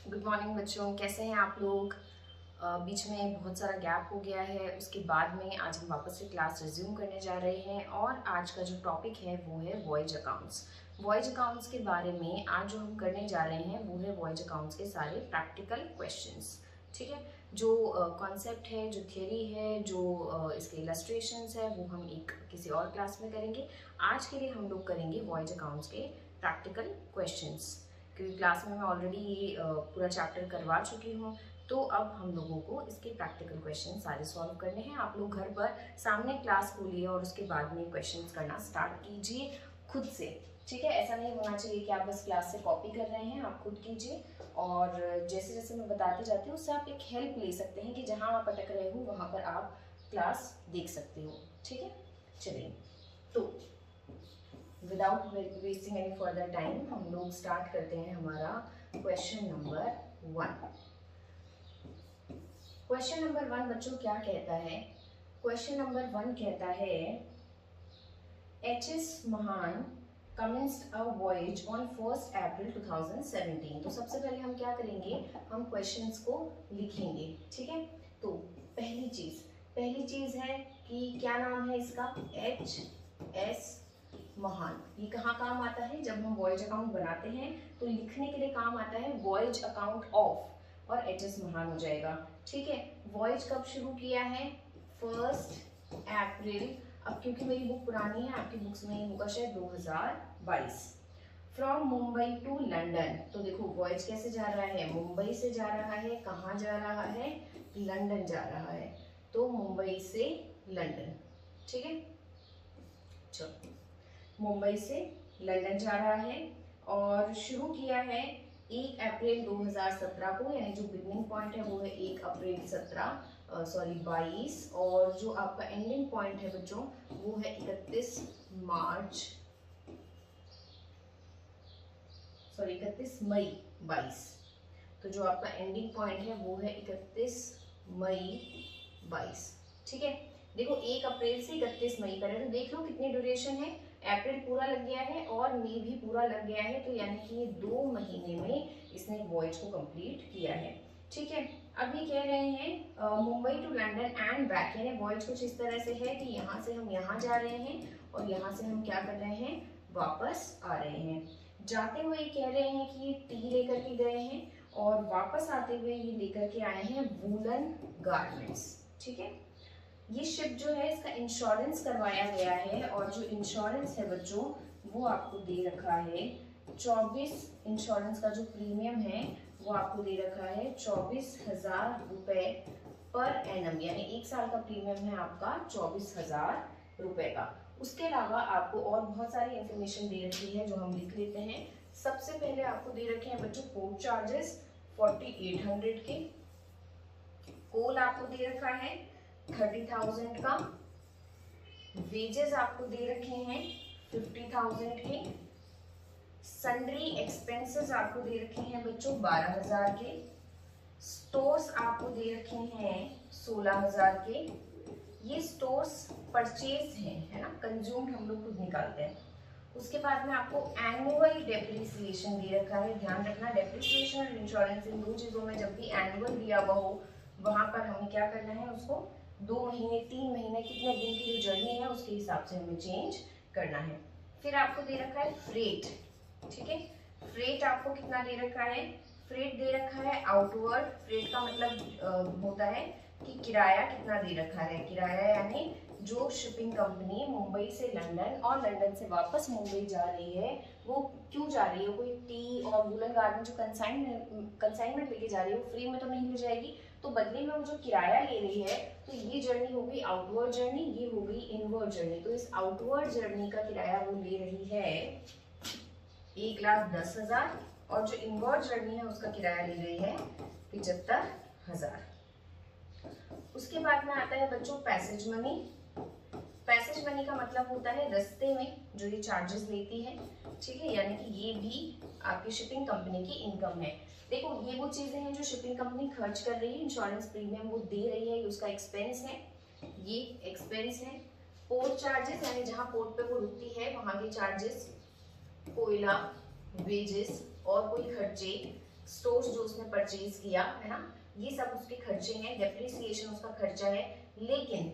Good morning बच्चों, कैसे हैं आप लोग। बीच में बहुत सारा गैप हो गया है, उसके बाद में आज हम वापस से क्लास रिज्यूम करने जा रहे हैं और आज का जो टॉपिक है वो है वॉयज अकाउंट्स। वॉयज अकाउंट्स के बारे में आज जो हम करने जा रहे हैं वो है वॉयज अकाउंट्स के सारे प्रैक्टिकल क्वेश्चंस। ठीक है, जो कॉन्सेप्ट है, जो थियरी है, जो इसके इलस्ट्रेशंस है वो हम एक किसी और क्लास में करेंगे। आज के लिए हम लोग करेंगे वॉयज अकाउंट्स के प्रैक्टिकल क्वेश्चंस, क्योंकि क्लास में मैं ऑलरेडी ये पूरा चैप्टर करवा चुकी हूँ। तो अब हम लोगों को इसके प्रैक्टिकल क्वेश्चन सारे सॉल्व करने हैं। आप लोग घर पर सामने क्लास खोलिए और उसके बाद में क्वेश्चंस करना स्टार्ट कीजिए खुद से। ठीक है, ऐसा नहीं होना चाहिए कि आप बस क्लास से कॉपी कर रहे हैं, आप खुद कीजिए और जैसे जैसे मैं बताती जाती हूँ उससे आप एक हेल्प ले सकते हैं कि जहाँ आप अटक रहे हो वहाँ पर आप क्लास देख सकते हो। ठीक है, चलिए तो without wasting any further time हम लोग स्टार्ट करते हैं हमारा क्वेश्चन नंबर 1। क्वेश्चन नंबर 1 बच्चों क्या कहता है? क्वेश्चन नंबर 1 कहता है एच.एस. महान commenced a voyage on 1st April 2017। तो सबसे पहले हम क्या करेंगे, हम क्वेश्चंस को लिखेंगे। ठीक है, तो पहली चीज है कि क्या नाम है इसका, एच.एस. महान। ये कहाँ काम आता है? जब हम वॉयज अकाउंट बनाते हैं तो लिखने के लिए काम आता है वॉयज अकाउंट ऑफ और एच.एस. महान हो जाएगा। ठीक है, वॉयज कब शुरू किया है? 1 अप्रैल। अब क्योंकि मेरी बुक पुरानी है, आपकी बुक्स में ये होगा शायद 2022। From Mumbai to London. तो देखो वॉयज कैसे जा रहा है, मुंबई से जा रहा है। कहाँ जा रहा है? लंदन जा रहा है। तो मुंबई से लंदन। ठीक है, चलो मुंबई से लंदन जा रहा है और शुरू किया है 1 अप्रैल 2017 को, यानी जो बिगनिंग पॉइंट है वो है 1 अप्रैल 22 और जो आपका एंडिंग पॉइंट है बच्चों वो है 31 मई 22। तो जो आपका एंडिंग पॉइंट है वो है 31 मई 22। ठीक है, देखो 1 अप्रैल से 31 मई पर है, तो देख लो कितनी ड्यूरेशन है। अप्रैल पूरा लग गया है और मई भी पूरा लग गया है, तो यानी कि ये 2 महीने में इसने वॉयज को कंप्लीट किया है। ठीक है, अब ये कह रहे हैं Mumbai to London and back, यानी वॉयज कुछ इस तरह से है कि यहाँ से हम यहाँ जा रहे हैं और यहाँ से हम क्या कर रहे हैं, वापस आ रहे हैं। जाते हुए ये कह रहे हैं कि ये टी लेकर के गए हैं और वापस आते हुए ये लेकर के आए हैं वूलन गारमेंट्स। ठीक है, ये शिप जो है इसका इंश्योरेंस करवाया गया है और जो इंश्योरेंस है बच्चों वो आपको दे रखा है 24, इंश्योरेंस का जो प्रीमियम है वो आपको दे रखा है 24,000 रुपए पर एनम, यानी 1 साल का प्रीमियम है आपका 24,000 रुपए का। उसके अलावा आपको और बहुत सारी इंफॉर्मेशन दे रखी है जो हम लिख लेते हैं। सबसे पहले आपको दे रखे हैं बच्चों पोर्ट चार्जेस 4800 के, कोल आपको दे रखा है 30,000 का, वेजेस आपको दे रखे हैं 50,000 के, सन्ड्री एक्सपेंसेस आपको दे रखे हैं बच्चों 12,000 के, स्टोर्स आपको दे रखे हैं 16,000 के। ये स्टोर्स परचेज हैं, है ना, कंज्यूम्ड हम लोग खुद निकालते हैं। उसके बाद में आपको एनुअल डेप्रिसिएशन दे रखा है। ध्यान रखना, डेप्रिसिएशन और इंश्योरेंस इन दो चीजों में जब भी एनुअल दिया हुआ हो वहां पर हमें क्या करना है, उसको 2 महीने 3 महीने कितने दिन की जो जर्नी है उसके हिसाब से हमें चेंज करना है। फिर आपको दे रखा है फ्रेट। ठीक है, फ्रेट आपको कितना दे रखा है, फ्रेट दे रखा है आउटवर्ड। फ्रेट का मतलब होता है कि किराया कितना दे रखा है, किराया यानी जो शिपिंग कंपनी मुंबई से लंदन और लंदन से वापस मुंबई जा रही है वो क्यों जा रही है, कोई टी और वूलन गारमेंट जो कंसाइनमेंट लेके जा रही है वो फ्री में तो नहीं ले जाएगी, तो बदले में वो जो किराया ले रही है, तो ये जर्नी हो गई आउटवर्ड जर्नी, ये हो गई इनवर्ड जर्नी। तो इस आउटवर्ड जर्नी का किराया वो ले रही है 1,10,000 और जो इनवर्ड जर्नी है उसका किराया ले रही है 75,000। उसके बाद में आता है बच्चों पैसेज मनी। पैसेज मनी का मतलब होता है रास्ते में जो ये चार्जेस लेती है। ठीक है, यानी कि ये भी आपकी शिपिंग कंपनी की इनकम है। देखो ये वो चीजें हैं जो शिपिंग कंपनी खर्च कर रही है, इंश्योरेंस प्रीमियम वो दे रही है, उसका एक्सपेंस है, ये एक्सपेंस है। पोर्ट चार्जेस यानी जहाँ पोर्ट पे वो रुकती है वहां के चार्जेस, कोयला, वेजेस और कोई खर्चे, स्टोर्स जो उसने परचेज किया है ना, ये सब उसके खर्चे हैं, डेप्रिसिएशन उसका खर्चा है, लेकिन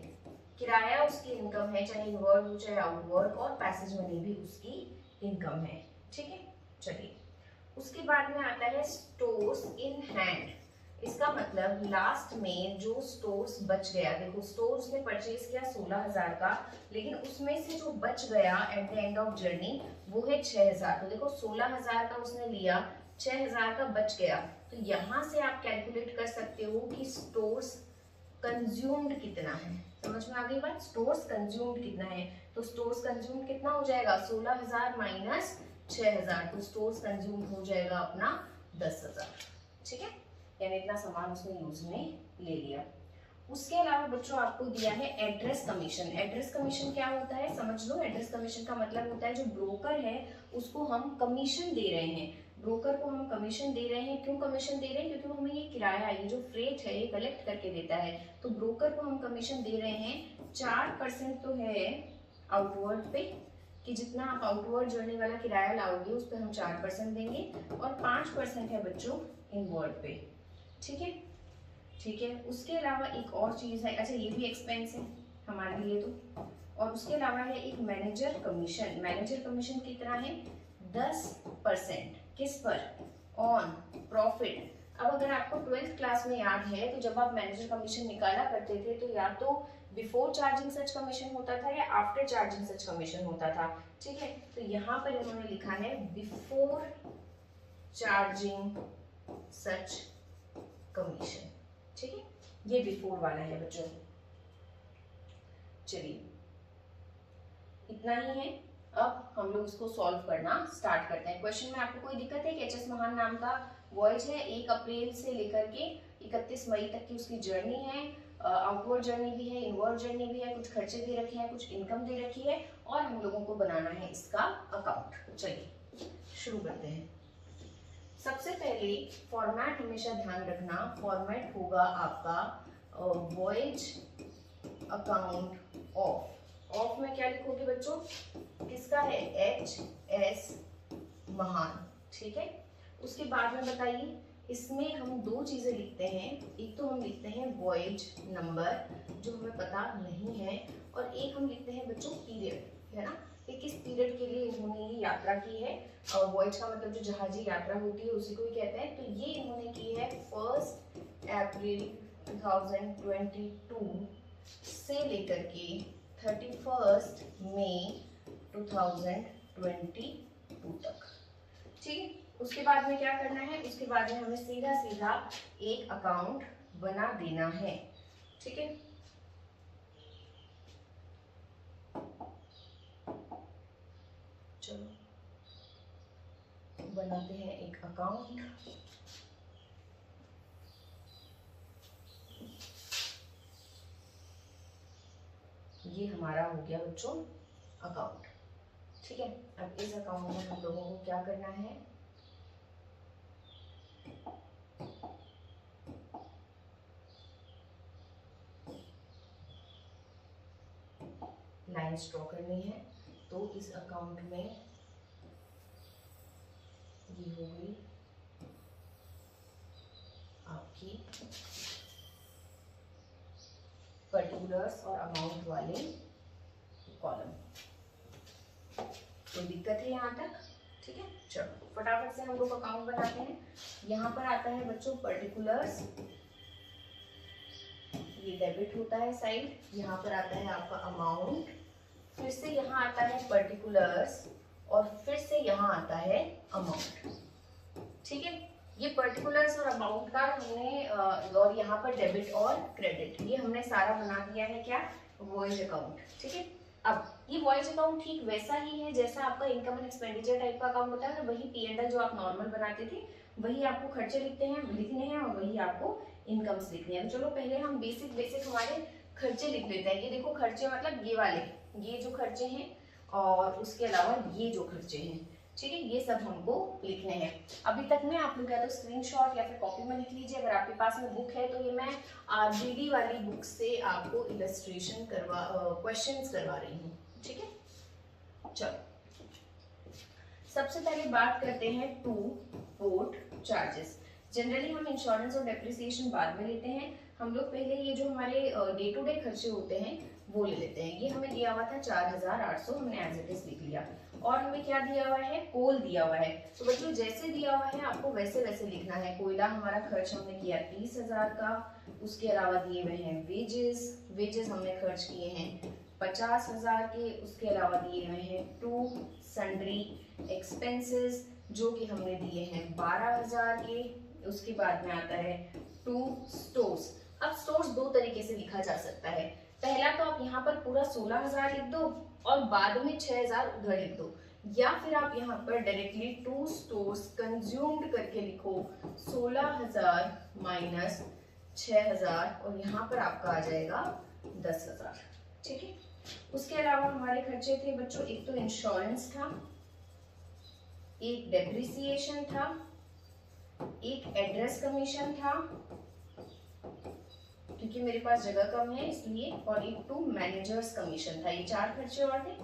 किराया उसकी इनकम है, चाहे इनवर्ड हो चाहे आउटवर्ड, और पैसेज मनी भी उसकी इनकम है। ठीक है, चलिए उसके बाद में आता है स्टोर्स इन हैंड। इसका मतलब लास्ट में जो स्टोर्स बच गया, देखो स्टोर उसने परचेज किया 16,000 का, लेकिन उसमें से जो बच गया at the end of journey वो है 6,000। तो देखो 16,000 का उसने लिया, 6,000 का बच गया, तो यहाँ से आप कैलकुलेट कर सकते हो कि स्टोर्स कंज्यूम्ड कितना है। समझ में आ गई बात? स्टोर्स कंज्यूम्ड कितना है, तो स्टोर्स कंज्यूम्ड कितना हो जाएगा, 16,000 माइनस 6,000, तो स्टोर्स कंज्यूम्ड हो जाएगा अपना 10,000। ठीक है, यानी इतना सामान उसने यूज में ले लिया। उसके अलावा बच्चों आपको दिया है एड्रेस कमीशन। एड्रेस कमीशन क्या होता है समझ लो। एड्रेस कमीशन का मतलब होता है जो ब्रोकर है उसको हम कमीशन दे रहे हैं, ब्रोकर को हम कमीशन दे रहे हैं। क्यों कमीशन दे रहे हैं? क्योंकि वो हमें ये किराया, ये जो फ्रेट है ये कलेक्ट करके देता है, तो ब्रोकर को हम कमीशन दे रहे हैं। 4% तो है आउटवर्ड पे, कि जितना आप आउटवर्ड जर्नी वाला किराया लाओगे उस पर हम 4% देंगे, और 5% है बच्चों इनवर्ड पे। ठीक है, ठीक है। उसके अलावा एक और चीज है, अच्छा ये भी एक्सपेंस है हमारे लिए तो, और उसके अलावा है एक मैनेजर कमीशन। मैनेजर कमीशन कितना है, 10%। किस पर? On profit. अब अगर आपको 12th क्लास में याद है तो जब आप मैनेजर कमीशन निकाला करते थे तो या तो बिफोर चार्जिंग सच कमीशन होता था या आफ्टर चार्जिंग सच कमीशन होता था। ठीक है, तो यहाँ पर इन्होंने लिखा है बिफोर चार्जिंग सच कमीशन। ठीक है, ये बिफोर वाला है बच्चों। चलिए इतना ही है, अब हम लोग इसको सॉल्व करना स्टार्ट करते हैं। क्वेश्चन में आपको कोई दिक्कत है कि एच एस महान नाम का वॉयज है, 1 अप्रैल से लेकर के 31 मई तक की उसकी जर्नी है, आउटवर्ड जर्नी भी है, इनवर्ड जर्नी भी है, कुछ खर्चे दे रखे हैं, कुछ इनकम दे रखी है, और हम लोगों को बनाना है इसका अकाउंट। चलिए शुरू करते हैं। सबसे पहले फॉर्मेट हमेशा ध्यान रखना, फॉर्मेट होगा आपका वॉयज अकाउंट ऑफ। ऑफ में क्या लिखोगे बच्चों, किसका है, HS महान। ठीक है, उसके बाद में बताइए इसमें हम 2 चीजें लिखते हैं, एक तो हम लिखते हैं वॉयज नंबर जो हमें पता नहीं है, और एक हम लिखते हैं बच्चों पीरियड, है ना, कि किस पीरियड के लिए इन्होंने ये यात्रा की है। और वॉयज का मतलब जो जहाजी यात्रा होती है उसी को ही कहते हैं। तो ये इन्होंने की है 1 अप्रैल 2022 से लेकर के 31 मई 2022 तक। ठीक है, उसके बाद में क्या करना है, उसके बाद में हमें सीधा सीधा एक अकाउंट बना देना है। ठीक है, चलो बनाते हैं एक अकाउंट। ये हमारा हो गया बच्चों अकाउंट। ठीक है, अब इस अकाउंट में हम लोगों को क्या करना है, लाइन्स ड्रॉ करनी है। तो इस अकाउंट में ये हो गई आपकी पर्टिकुलर्स और अमाउंट वाले कॉलम। कोई दिक्कत है यहाँ तक? ठीक है, चलो फटाफट से हम लोग अकाउंट बनाते हैं। यहाँ पर आता है बच्चों पर्टिकुलर्स, ये डेबिट होता है साइड, यहाँ पर आता है आपका अमाउंट, फिर से यहाँ आता है पर्टिकुलर्स, और फिर से यहाँ आता है अमाउंट। ठीक है, ये पर्टिकुलर्स और अमाउंट का हमने और यहाँ पर डेबिट और क्रेडिट, ये हमने सारा बना दिया है क्या, वॉयज अकाउंट। ठीक है, अब ये वॉयज अकाउंट ठीक वैसा ही है जैसा आपका इनकम एंड एक्सपेंडिचर टाइप का अकाउंट होता है ना, वही P&L जो आप नॉर्मल बनाते थे वही आपको खर्चे लिखने हैं और वही आपको इनकम्स लिखने हैं। तो चलो पहले हम बेसिक हमारे खर्चे लिख लेते हैं। ये देखो खर्चे मतलब ये वाले, ये जो खर्चे हैं, और उसके अलावा ये जो खर्चे हैं। ठीक है, ये सब हमको लिखने हैं। अभी तक में आप लोग या तो स्क्रीनशॉट या फिर कॉपी में लिख लीजिए, अगर आपके पास में बुक है तो ये मैं RGD वाली बुक से आपको इलस्ट्रेशन करवा क्वेश्चंस करवा रही हूँ। ठीक है, चलो सबसे पहले बात करते हैं टू पोर्ट चार्जेस। जनरली हम इंश्योरेंस और डेप्रिसिएशन बाद में लेते हैं, हम लोग पहले ये जो हमारे डे टू डे खर्चे होते हैं वो ले लेते हैं। ये हमें दिया हुआ था 4800, हमने एज इट इज लिख लिया। और हमें क्या दिया हुआ है, कोल दिया हुआ है। तो बच्चों जैसे दिया हुआ है आपको वैसे वैसे लिखना है। कोयला हमारा खर्च हमने किया 30,000 का, उसके अलावा दिए हुए हैं वेजेस हमने खर्च किए हैं 50,000 के, उसके अलावा दिए हुए हैं टू सन्ड्री एक्सपेंसेस जो कि हमने दिए हैं 12,000 के। उसके बाद में आता है टू स्टोर्स। अब स्टोर्स दो तरीके से लिखा जा सकता है। पहला तो आप यहाँ पर पूरा 16,000 लिख दो और बाद में 6,000 उधर लिख दो, या फिर आप यहाँ पर डायरेक्टली टू स्टोर्स कंज्यूम्ड करके लिखो 16,000 माइनस 6,000 और यहाँ पर आपका आ जाएगा 10,000। ठीक है। उसके अलावा हमारे खर्चे थे बच्चों, एक तो इंश्योरेंस था, एक डेप्रिसिएशन था, एक एड्रेस कमीशन था क्योंकि मेरे पास जगह कम है इसलिए, और एक टू मैनेजर्स कमीशन था। ये 4 खर्चे और थे।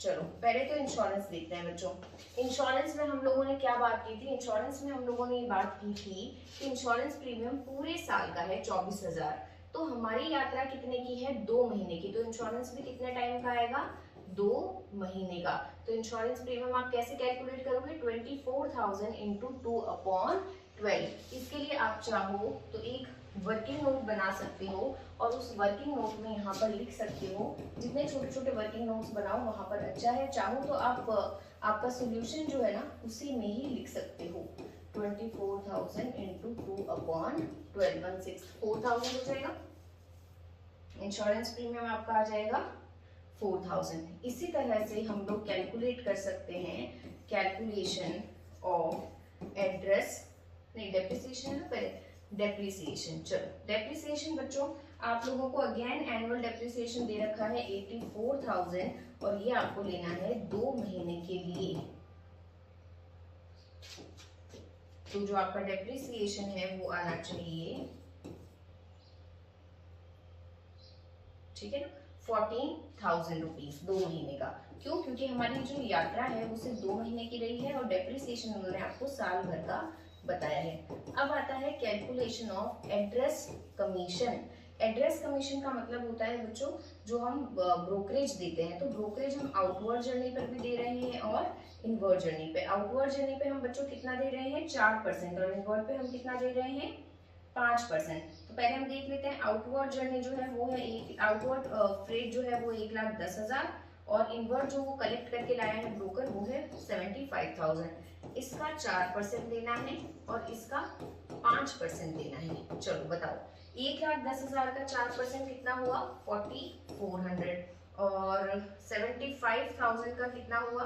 चलो पहले तो इंश्योरेंस देखते हैं बच्चों। इंश्योरेंस में हम लोगों ने क्या बात की थी, इंश्योरेंस में हम लोगों ने ये बात की थी कि इंश्योरेंस प्रीमियम पूरे साल का है 24,000। तो हमारी यात्रा कितने की है, 2 महीने की। तो इंश्योरेंस भी कितने टाइम का आएगा, 2 महीने का। तो इंश्योरेंस प्रीमियम आप कैसे कैलकुलेट करोगे, 24,000 इंटू 2/12। इसके लिए आप चाहो तो एक वर्किंग नोट बना सकते हो और उस वर्किंग नोट में यहाँ पर लिख सकते हो। जितने छोटे छोटे वर्किंग नोट्स बनाओ वहां पर अच्छा है। चाहो तो आप आपका सोल्यूशन जो है ना उसी में ही लिख सकते हो। 24,000 इंटू 2/12 164,000 हो जाएगा। इंश्योरेंस प्रीमियम आपका आ जाएगा 4,000। इसी तरह से हम लोग कैलकुलेट कर सकते हैं कैलकुलेशन ऑफ एड्रेस, नहीं डेप्रिसिएशन है ना पहले, डेप्रिसिएशन। चलो डेप्रिसिएशन बच्चों आप लोगों को अगेन एनुअल डेप्रिसिएशन दे रखा है 84,000 और ये आपको लेना है 2 महीने के लिए। तो जो आपका डेप्रिसिएशन है वो आना चाहिए, ठीक है ना, 14,000 रुपीज 2 महीने का। क्यों, क्योंकि हमारी जो यात्रा है वो सिर्फ 2 महीने की रही है और डेप्रिसिएशन उन्होंने आपको साल भर का बताया है। अब आता है calculation of address commission. Address commission का मतलब होता है बच्चों जो हम ब्रोकरेज देते हैं। तो ब्रोकरेज हम आउटवर्ड जर्नी पर भी दे रहे हैं और इनवर्ड जर्नी पे। आउटवर्ड जर्नी पे हम बच्चों कितना दे रहे हैं, 4% और इनवर्ड पे हम कितना दे रहे हैं, 5%। तो पहले हम देख लेते हैं आउटवर्ड जर्नी जो है वो है आउटवर्ड फ्रेट जो है वो 1,10,000 और इनवर्ड जो वो कलेक्ट करके लाया है ब्रोकर वो है 75,000। इसका 4% देना है और इसका 5% देना है। चलो बताओ 1,10,000 का 4% कितना हुआ, 4,400 और 75,000 का कितना हुआ,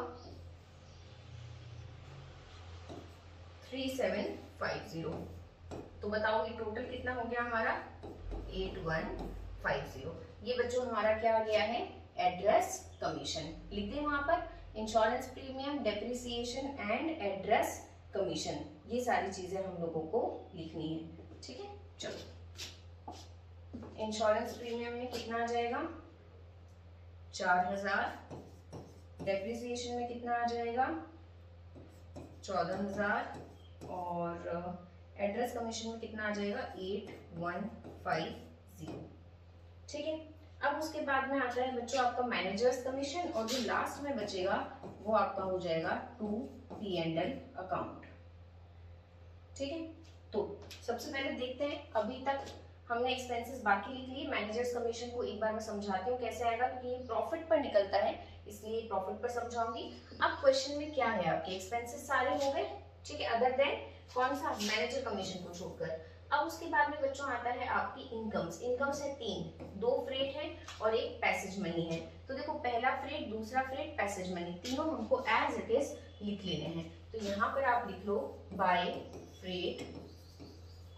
3,750। तो बताओ ये टोटल कितना हो गया हमारा, 8,150। ये बच्चों हमारा क्या आ गया है, एड्रेस कमीशन। लिख दें वहां पर insurance premium, depreciation and address commission, ये सारी चीजें हम लोगों को लिखनी है। ठीक है, चलो इंश्योरेंस प्रीमियम में कितना आ जाएगा, 4,000। डेप्रिसिएशन में कितना आ जाएगा, 14,000 और एड्रेस कमीशन में कितना आ जाएगा, 8,150। ठीक है। अब उसके बाद में आता है बच्चों आपका मैनेजर्स कमीशन और जो लास्ट में बचेगा वो आपका हो जाएगा टू P&L अकाउंट। ठीक है, तो सबसे पहले देखते हैं, अभी तक हमने एक्सपेंसेस बाकी लिख लिए। मैनेजर्स कमीशन को एक बार मैं समझाती हूँ कैसे आएगा, क्योंकि ये प्रॉफिट पर निकलता है इसलिए प्रॉफिट पर समझाऊंगी। अब क्वेश्चन में क्या है, आपके एक्सपेंसेस सारे हो गए, ठीक है, अदर देन कौन सा, मैनेजर कमीशन को छोड़कर। अब उसके बाद में बच्चों आता है आपकी इनकम्स। इनकम्स है 3, 2 फ्रेट है और एक पैसेज मनी है। तो देखो पहला फ्रेट, दूसरा फ्रेट, पैसेज मनी, तीनों हमको एज इट इज लिख लेने हैं। तो यहाँ पर आप लिख लो बाय फ्रेट,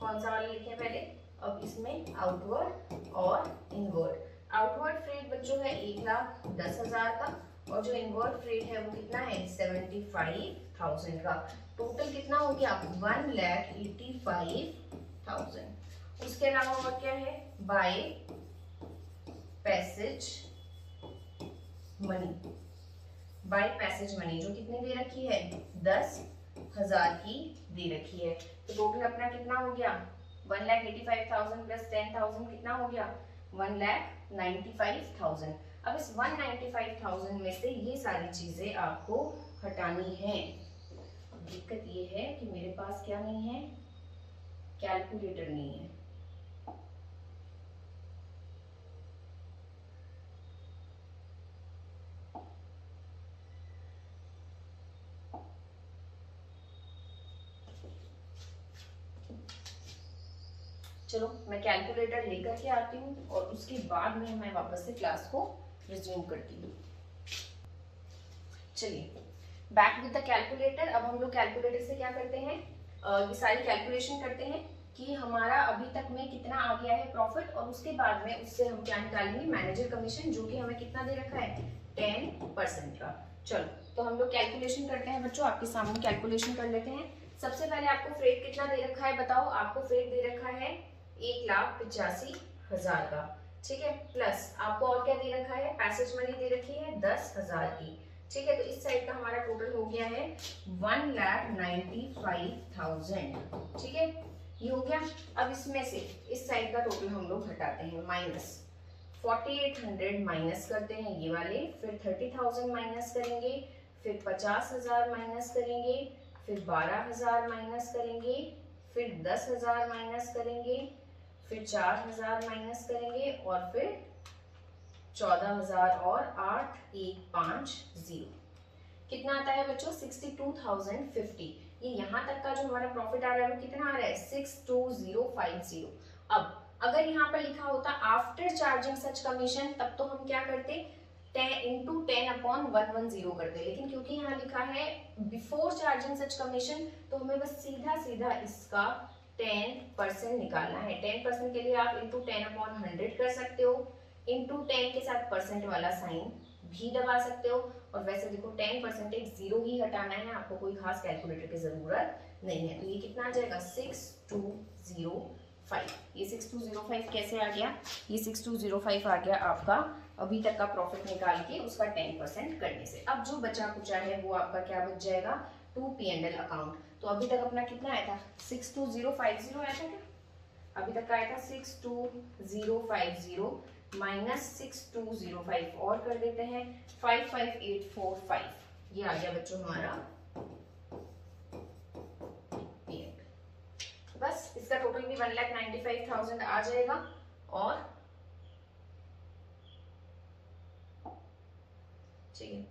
कौन सा वाला लिखे पहले, अब इसमें आउटवर्ड और इनवर्ड। आउटवर्ड फ्रेट बच्चों है 1,10,000 का और जो इनवर्ड फ्रेट है वो कितना है, 75,000 का। टोटल कितना हो गया, 1,85,000। उसके अलावा और क्या है, by passage money. By passage money जो कितनी दे रखी है, 10 10,000 की दे रखी है। तो टोटल अपना कितना हो गया 1,85,000 प्लस 10,000 कितना हो गया 1,95,000। अब इस 195,000 में से ये सारी चीजें आपको हटानी है। दिक्कत ये है कि मेरे पास क्या नहीं है, कैलकुलेटर नहीं है। चलो मैं कैलकुलेटर लेकर के आती हूँ और उसके बाद में मैं वापस से क्लास को रिज्यूम करती हूँ। चलिए बैक विद द कैलकुलेटर। अब हम लोग कैलकुलेटर से क्या करते हैं, ये सारी कैलकुलेशन करते हैं कि हमारा अभी तक में कितना आ गया है प्रॉफिट, और उसके बाद में उससे हम क्या निकालेंगे मैनेजर कमीशन, जो कि हमें कितना दे रखा है 10% का। चलो तो हम लोग कैलकुलेशन करते हैं बच्चों, आपके सामने कैलकुलेशन कर लेते हैं। सबसे पहले आपको फ्रेट कितना दे रखा है बताओ, आपको फ्रेट दे रखा है 1,85,000 का, ठीक है। प्लस आपको और क्या दे रखा है, पैसेज मनी दे रखी है 10,000 की, ठीक है। तो इस साइड का हमारा टोटल हो गया है 1,95,000, ठीक है, ये हो गया। अब इसमें से इस साइड का टोटल हम लोग हटाते हैं, माइनस 4,800 माइनस करते हैं ये वाले, फिर 30,000 माइनस करेंगे, फिर 50,000 माइनस करेंगे, फिर 12,000 माइनस करेंगे, फिर 10,000 माइनस करेंगे, फिर 4,000 माइनस करेंगे, और फिर 14,000 और 8,150 कितना आता है बच्चों 62,050। ये यहाँ तक का जो हमारा प्रॉफिट आ रहा है वो कितना आ रहा है 62,050। अब अगर यहाँ पर लिखा होता आफ्टर चार्जिंग सच कमीशन, तब तो हम क्या करते 10 into 10/110 करते, लेकिन क्योंकि यहाँ लिखा है बिफोर चार्जिंग सच कमीशन, तो हमें बस सीधा सीधा इसका 10% निकालना है। 10% के लिए आप इंटू 10/100 कर सकते हो, इंटू 10 के साथ परसेंट वाला साइन भी दबा सकते हो, और वैसे देखो 10% जीरो ही हटाना है, आपको कोई खास कैलकुलेटर की जरूरत नहीं है। तो ये कितना आ जाएगा 6205। ये 6205 कैसे आ गया, ये 6205 आ गया आपका अभी तक का प्रॉफिट निकाल के उसका 10% करने से। अब जो बचा कुचा है वो आपका क्या बच जाएगा टू P&L अकाउंट। तो अभी तक अपना कितना आया था 62,050 आया था क्या, अभी तक का आया था 62,050 माइनस 6205 और कर देते हैं 55,845। ये आ गया बच्चों हमारा P&L। बस इसका टोटल भी 1,95,000 आ जाएगा, और ठीक है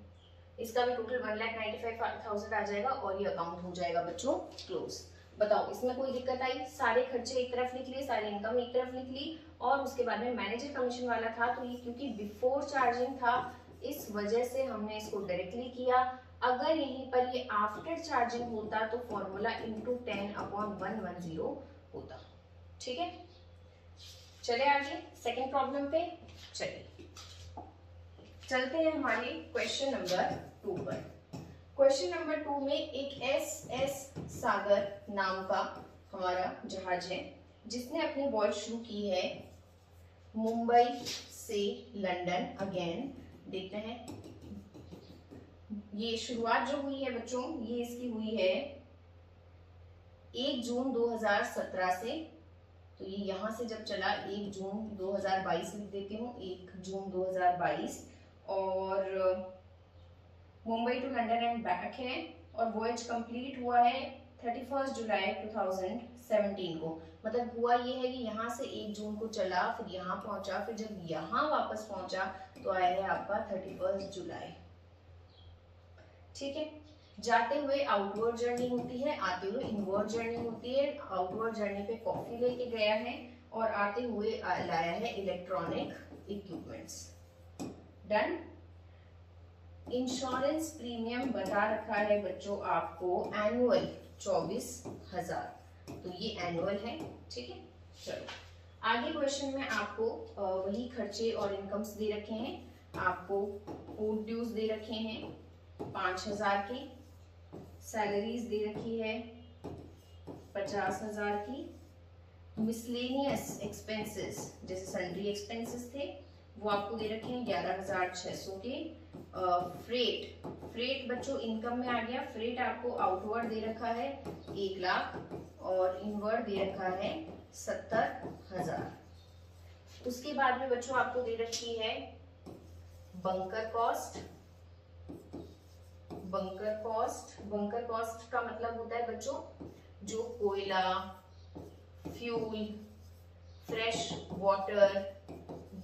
इसका भी टोटल 1,95,000 आ जाएगा, और ये अकाउंट हो जाएगा बच्चों क्लोज। बताओ इसमें कोई दिक्कत आई, सारे खर्चे एक तरफ लिख लिए, सारे इनकम एक तरफ लिख ली, और उसके बाद में मैनेजर कमीशन वाला था, तो ये क्योंकि बिफोर चार्जिंग था इस वजह से हमने इसको डायरेक्टली किया। अगर यहीं पर ये आफ्टर चार्जिंग होता तो फॉर्मूला इंटू 10/110 होता, ठीक है। चले आगे सेकेंड प्रॉब्लम पे, चलिए चलते हैं हमारे क्वेश्चन नंबर 2 पर। क्वेश्चन नंबर 2 में एक SS सागर नाम का हमारा जहाज है, जिसने अपनी वॉयज शुरू की है मुंबई से लंदन। अगेन देखते हैं ये शुरुआत जो हुई है बच्चों, ये इसकी हुई है 1 जून 2017 से। तो ये यहां से जब चला 1 जून 2022 लिख देती हूँ, 1 जून 2022, और Mumbai to London and back है, और वॉयज कंप्लीट हुआ है 31 जुलाई 2017 को। मतलब हुआ ये है कि यहाँ से 1 जून को चला, फिर यहाँ पहुंचा, फिर जब यहाँ वापस पहुंचा तो आया है आपका 31 जुलाई, ठीक है। जाते हुए आउटवर्ड जर्नी होती है, आते हुए इनवर्ड जर्नी होती है। आउटवर्ड जर्नी पे कॉफी लेके गया है, और आते हुए लाया है electronic equipments. Done. Insurance premium बता रखा है बच्चों आपको एनुअल 24,000, तो ये एनुअल है, ठीक है। चलो आगे क्वेश्चन में आपको वही खर्चे और इनकम्स दे रखे हैं, आपको फूड ड्यूज दे रखे हैं 5,000 की, सैलरीज दे रखी है 50,000 की, मिसलेनियस एक्सपेंसेस जैसे सन्ड्री एक्सपेंसेस थे वो आपको दे रखे हैं 11,600 के, फ्रेट, फ्रेट बच्चों इनकम में आ गया। फ्रेट आपको आउटवर्ड दे रखा है 1 लाख और इनवर्ड दे रखा है 70,000। उसके बाद में बच्चों आपको दे रखी है बंकर कॉस्ट। बंकर कॉस्ट का मतलब होता है बच्चों जो कोयला, फ्यूल, फ्रेश वाटर,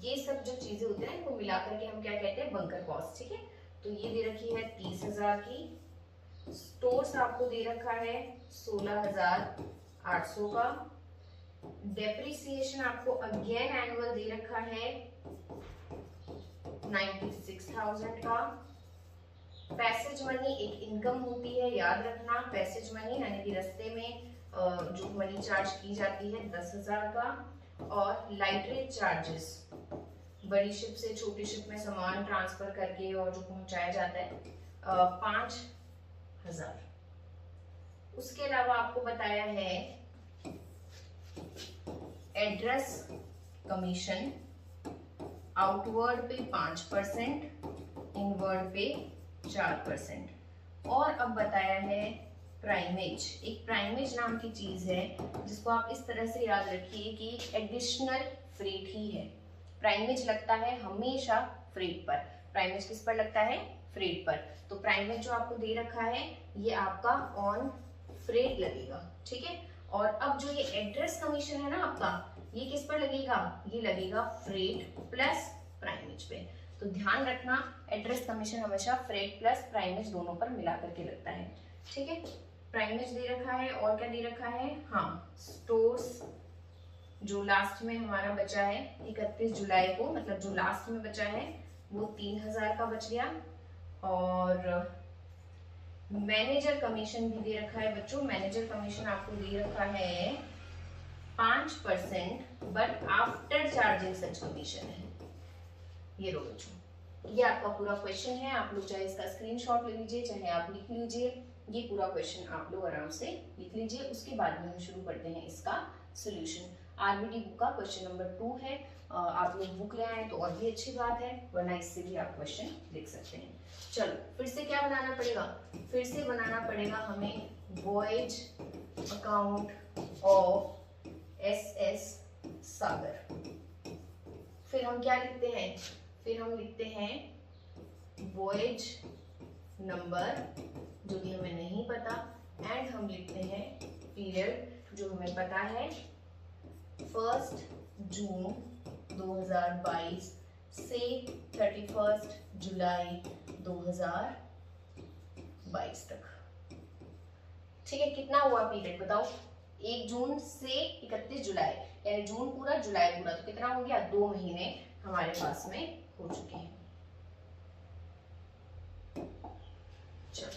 ये सब जो चीजें होती है इनको मिलाकर के हम क्या कहते हैं, बंकर कॉस्ट। ठीक है, तो ये दे रखी है 30,000 की। स्टोर्स आपको दे रखा है 16,800 का। डेप्रिसिएशन आपको अगेन एनुअल दे रखा है 96,000 का। पैसेज मनी एक इनकम होती है, याद रखना। पैसेज मनी यानी कि रास्ते में जो मनी चार्ज की जाती है 10,000 का। और लाइटरेज चार्जेस, बड़ी शिप से छोटी शिप में सामान ट्रांसफर करके और जो पहुंचाया जाता है 5,000। उसके अलावा आपको बताया है एड्रेस कमीशन, आउटवर्ड पे 5%, इनवर्ड पे 4%। और अब बताया है प्राइमेज। एक प्राइमेज नाम की चीज है जिसको आप इस तरह से याद रखिए कि एडिशनल फ्रेट ही है। प्राइमेज लगता है हमेशा फ्रेट पर। प्राइमेज किस पर लगता है, फ्रेट पर। तो प्राइमेज जो आपको दे रखा है ये आपका ऑन फ्रेट लगेगा। ठीक है, और अब जो ये एड्रेस कमीशन है ना आपका, ये किस पर लगेगा, ये लगेगा फ्रेट प्लस प्राइमेज पे। तो ध्यान रखना एड्रेस कमीशन हमेशा फ्रेट प्लस प्राइमेज दोनों पर मिला करके लगता है। ठीक है, प्राइमेज दे रखा है और क्या दे रखा है, हाँ स्टोर्स जो लास्ट में हमारा बचा है 31 जुलाई को, मतलब जो लास्ट में बचा है वो 3,000 का बच गया। और मैनेजर कमीशन भी दे रखा है बच्चों। मैनेजर कमीशन आपको दे रखा है 5%, but after charging such commission है। ये लो बच्चों, ये आपका पूरा क्वेश्चन है। आप लोग चाहे इसका स्क्रीनशॉट ले लीजिए, चाहे आप लिख लीजिए। ये पूरा क्वेश्चन आप लोग आराम से लिख लीजिए। उसके बाद में हम शुरू करते हैं इसका सोल्यूशन। आरबीटी बुक का क्वेश्चन नंबर 2 है। आप लोग बुक ले आए तो और भी अच्छी बात है, वरना इससे भी आप क्वेश्चन लिख सकते हैं। चलो फिर से क्या बनाना पड़ेगा, फिर से बनाना पड़ेगा हमें वॉयज अकाउंट ऑफ SS सागर। फिर हम क्या लिखते हैं, फिर हम लिखते हैं वॉयज नंबर जो कि हमें नहीं पता, एंड हम लिखते हैं पीरियड जो हमें पता है 1 जून 2022 से 31 जुलाई 2022 तक। ठीक है, कितना हुआ पीरियड बताओ, 1 जून से 31 जुलाई, यानी जून पूरा जुलाई पूरा, तो कितना हो गया, 2 महीने हमारे पास में हो चुके हैं। चलो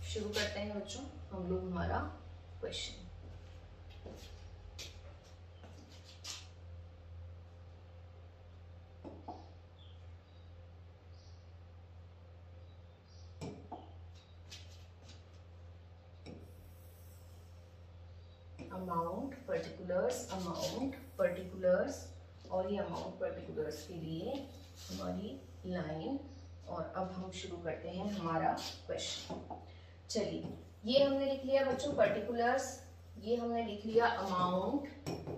शुरू करते हैं बच्चों हम लोग हमारा क्वेश्चन। अमाउंट पर्टिकुलर्स और ये अमाउंट पर्टिकुलर्स के लिए हमारी लाइन। और अब हम शुरू करते हैं हमारा क्वेश्चन। चलिए, ये हमने लिख लिया बच्चों पर्टिकुलर्स, ये हमने लिख लिया अमाउंट,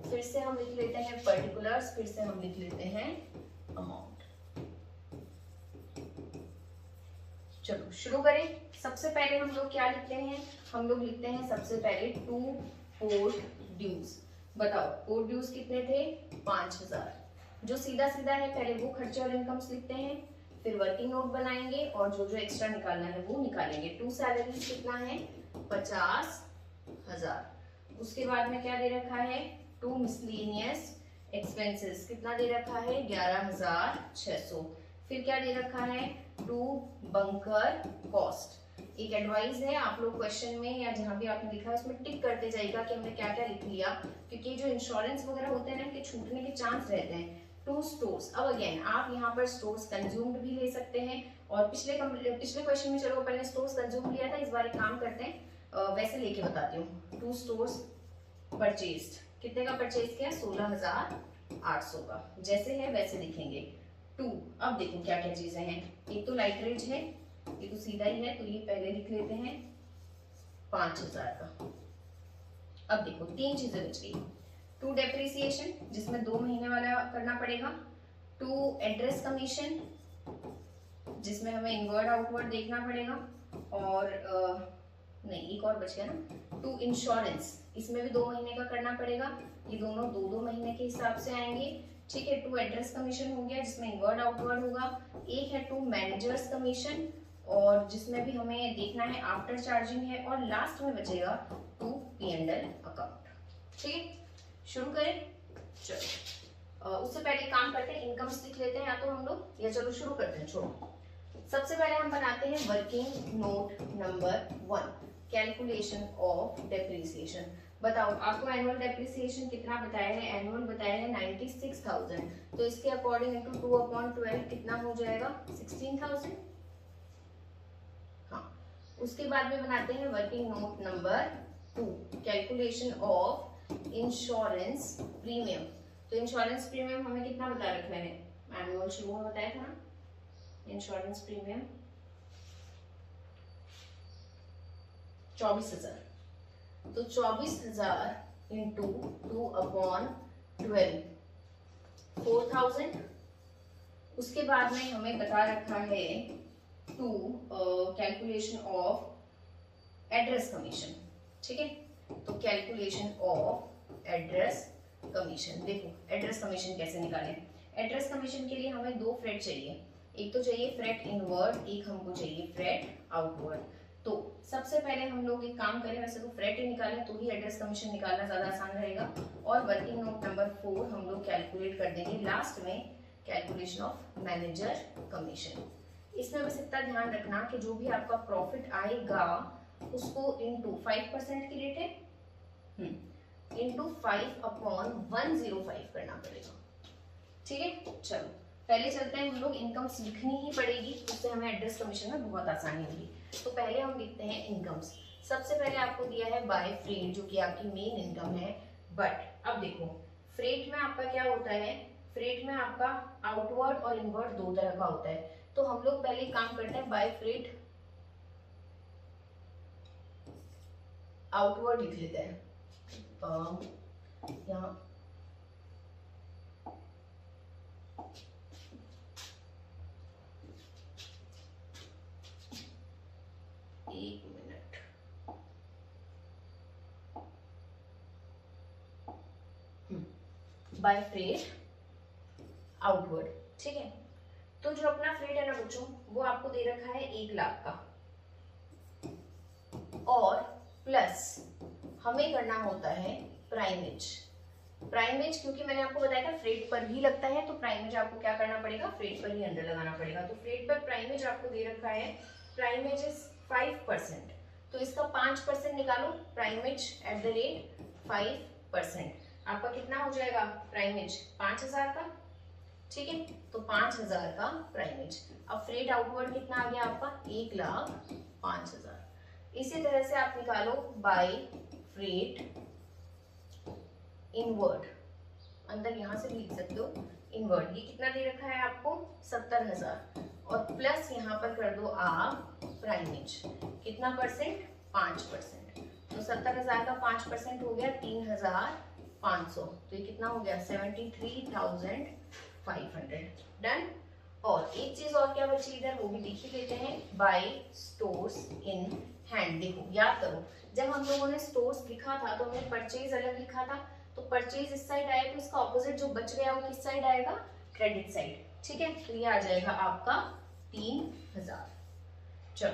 फिर से हम लिख लेते हैं पर्टिकुलर्स, फिर से हम लिख लेते हैं अमाउंट। चलो शुरू करें। सबसे पहले हम लोग क्या लिखते हैं, हम लोग लिखते हैं सबसे पहले 2 पोर्ट ड्यूज। बताओ पोर्ट ड्यूज कितने थे, 5,000। जो सीधा सीधा है पहले वो खर्चे और इनकम्स लिखते हैं, फिर वर्किंग नोट बनाएंगे और जो जो एक्स्ट्रा निकालना है वो निकालेंगे। 2 सैलरीज कितना है, 50,000। उसके बाद में क्या दे रखा है, 2 मिसलेनियस एक्सपेंसेस कितना दे रखा है, 11,600। फिर क्या दे रखा है, 2 बंकर कॉस्ट। एक एडवाइस है, आप लोग क्वेश्चन में या जहां भी आपने लिखा है उसमें टिक करते जाइएगा कि हमने क्या क्या लिख लिया, क्योंकि जो इंश्योरेंस वगैरह होते हैं ना इनके छूटने के चांस रहते हैं। 2 स्टोर्स, अब अगेन आप यहाँ पर स्टोर्स कंज्यूम्ड भी ले सकते हैं, और पिछले क्वेश्चन में चलो पहले स्टोर्स कंज्यूम लिया था, इस बार एक काम करते हैं वैसे लेके बताती हूँ। 2 स्टोर्स परचेज्ड, कितने का परचेज किया, 16,000 800 का, जैसे है वैसे लिखेंगे। 2, अब देखो क्या क्या चीजें हैं, एक तो लाइट रेंज है, ये तो सीधा ही है तो ये पहले लिख लेते हैं 5000 का। अब देखो 3 चीजें बच गई, 2 डेप्रिसिएशन जिसमें 2 महीने वाला करना पड़ेगा, 2 एड्रेस कमीशन जिसमें हमें इनवर्ड आउटवर्ड देखना पड़ेगा, और नहीं एक और बच गया ना, 2 इंश्योरेंस, इसमें भी 2 महीने का करना पड़ेगा, ये दोनों 2-2 महीने के हिसाब से आएंगे। ठीक है, 2 एड्रेस कमीशन हो गया जिसमें इनवर्ड आउटवर्ड होगा, एक है 2 मैनेजर्स कमीशन और जिसमें भी हमें देखना है आफ्टर चार्जिंग है, और लास्ट में बचेगा 2 P&L अकाउंट। ठीक है, शुरू करें। चलो उससे पहले काम करते हैं, इनकम्स लिख लेते हैं या तो हम लोग, या चलो शुरू करते हैं। छोड़ो, सबसे पहले हम बनाते हैं working note number 1, calculation of depreciation. बताओ आपको एनुअल डेप्रिसिएशन कितना बताया है, एनुअल बताया है 96,000, तो इसके अकॉर्डिंग इनटू 2/12 कितना हो जाएगा 16,000। हाँ, उसके बाद में बनाते हैं working note number 2, calculation of insurance premium. तो इंश्योरेंस प्रीमियम हमें कितना बता रखा है, एनुअल शुरू में बताया था ना, इंश्योरेंस प्रीमियम 24,000, तो 24,000 इंटू 2/12 4,000। उसके बाद में हमें बता रखा है 2 कैलकुलेशन ऑफ एड्रेस कमीशन। ठीक है, तो कैलकुलेशन ऑफ एड्रेस कमीशन, देखो एड्रेस कमीशन कैसे निकालें। एड्रेस कमीशन के लिए हमें 2 फ्रेट चाहिए, एक तो चाहिए फ्रेट इनवर्ड, एक हमको चाहिए फ्रेट आउटवर्ड। तो सबसे पहले हम लोग एक काम करें, वैसे तो फ्रेट ही निकालें तो ही एड्रेस कमीशन निकालना ज्यादा आसान रहेगा, और वर्किंग नोट नंबर 4 हम लोग कैलकुलेट कर देंगे लास्ट में, कैलकुलेशन ऑफ मैनेजर कमीशन। इसमें बस इतना ध्यान रखना कि जो भी आपका प्रॉफिट आएगा उसको इंटू 5% की रेट है, इंटू 5/105 करना पड़ेगा। ठीक है, चलो पहले चलते हैं, हम लोग इनकम्स लिखनी ही पड़ेगी, उससे हमें एड्रेस कमीशन में बहुत आसानी होगी। तो पहले हम लिखते हैं इनकम्स। सबसे पहले आपको दिया है बाय फ्रेट, जो कि आपकी मेन इनकम है। बट अब देखो फ्रेट में आपका क्या होता है, फ्रेट में आपका आउटवर्ड और इनवर्ड 2 तरह का होता है। तो हम लोग पहले काम करते हैं, बाय फ्रेट आउटवर्ड लिख लेते हैं यहाँ, एक मिनट, बाय फ्रेट आउटवर्ड। ठीक है, तो जो अपना फ्रेट है ना बच्चों, वो आपको दे रखा है 1 लाख का, और प्लस हमें करना होता है प्राइमेज। प्राइमेज क्योंकि मैंने आपको बताया था फ्रेट पर ही लगता है, तो प्राइमेज आपको क्या करना पड़ेगा, फ्रेट पर ही अंडर लगाना पड़ेगा। तो फ्रेट पर प्राइमेज आपको दे रखा है, प्राइमेज इज 5%, तो इसका 5% निकालो, प्राइमेज एट द रेट 5%, आपका कितना हो जाएगा प्राइमेज 5,000 का। ठीक है, तो 5,000 का प्राइमेज। अब फ्रेट आउटवर्ड कितना आ गया आपका 1,05,000। इसी तरह से आप निकालो बाय फ्रेट इनवर्ड, अंदर यहां से लिख सकते हो इनवर्ड, ये कितना दे रखा है आपको 70,000, और प्लस यहाँ पर कर दो आप प्राइमेज, कितना परसेंट 5%, तो 70,000 का 5% हो गया 3,500, तो ये कितना हो गया 73,500। डन। और एक चीज और क्या बची इधर, वो भी देख ही लेते हैं, बाय स्टोर्स इन हैंड। देखो याद करो, जब हम लोगों ने स्टोर्स लिखा था तो हमने परचेज अलग लिखा था, तो परचेज इस साइड आया, तो इसका ऑपोजिट जो बच गया वो किस साइड आएगा, क्रेडिट साइड। ठीक है, तो ये आ जाएगा आपका 3,000। चलो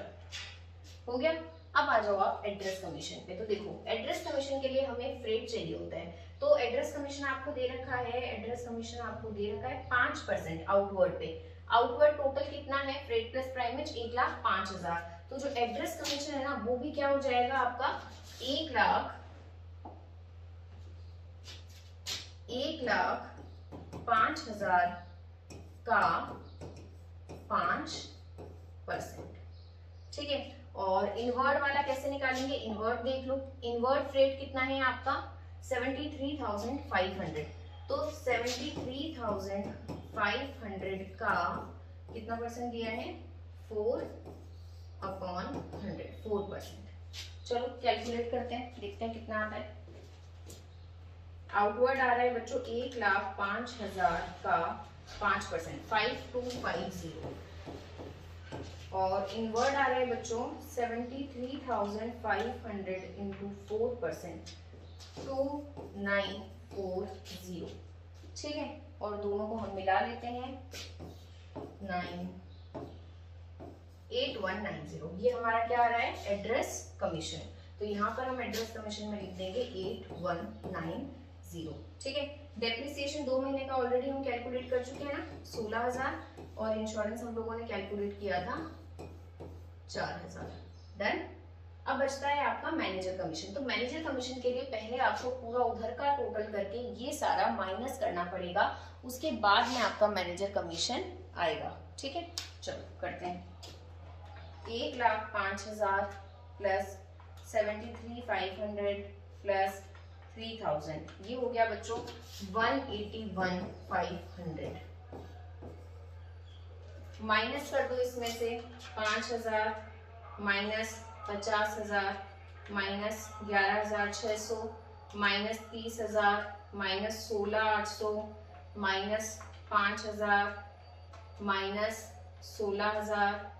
हो गया। अब आ जाओ आप एड्रेस कमीशन पे। तो देखो एड्रेस कमीशन के लिए हमें फ्रेट चाहिए होता है, तो एड्रेस कमीशन आपको दे रखा है, एड्रेस कमीशन आपको दे रखा है 5% आउटवर्ड पे। आउटवर्ड टोटल कितना है, फ्रेट प्लस प्राइमेज 1,05,000, तो जो एड्रेस कमीशन है ना वो भी क्या हो जाएगा आपका 1,05,000 का 5%। ठीक है, और इनवर्ड वाला कैसे निकालेंगे, इनवर्ड देख लो, इनवर्ड फ्रेट कितना है आपका 73,500, तो 73,500 का कितना परसेंट दिया है? 4/100, 4%। चलो कैलकुलेट करते हैं, देखते हैं कितना आता है। आउटवर्ड आ रहा है बच्चों 1,05,000 का 5%, 5250। और इनवर्ड आ रहा है बच्चों 73,500 इंटू 4%, 2940। ठीक है, और दोनों को हम मिला लेते हैं, 98190। ये हमारा क्या आ रहा है? Address commission. तो यहाँ पर हम एड्रेस कमीशन में लिख देंगे 8190। ठीक है, डेप्रिसिएशन 2 महीने का ऑलरेडी हम कैलकुलेट कर चुके हैं ना, 16,000, और इंश्योरेंस हम लोगों ने कैलकुलेट किया था 4,000। डन। अब बचता है आपका मैनेजर कमीशन। तो मैनेजर कमीशन के लिए पहले आपको पूरा उधर का टोटल करके ये सारा माइनस करना पड़ेगा, उसके बाद में आपका मैनेजर कमीशन आएगा। ठीक है, चलो करते हैं। 1,05,000 प्लस 73,500 प्लस 3,000, ये हो गया बच्चों 181,500। माइनस कर दो इसमें से 5,000 minus 50,000 minus 11,600 minus 30,000 minus 16,800 minus 5,000 minus 16,000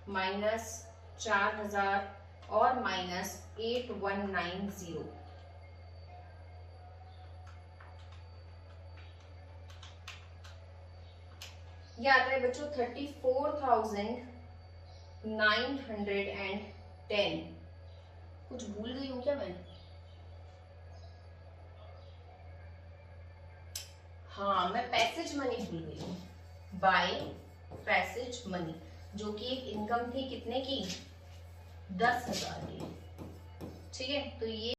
minus 4,000 और माइनस 8190। ये आता है बच्चों 34,910। कुछ भूल गई हूँ क्या मैं? हाँ, मैं पैसेज मनी भूल गई हूँ। बाय पैसेज मनी, जो कि एक इनकम थी कितने की? 10,000 की। ठीक है, तो ये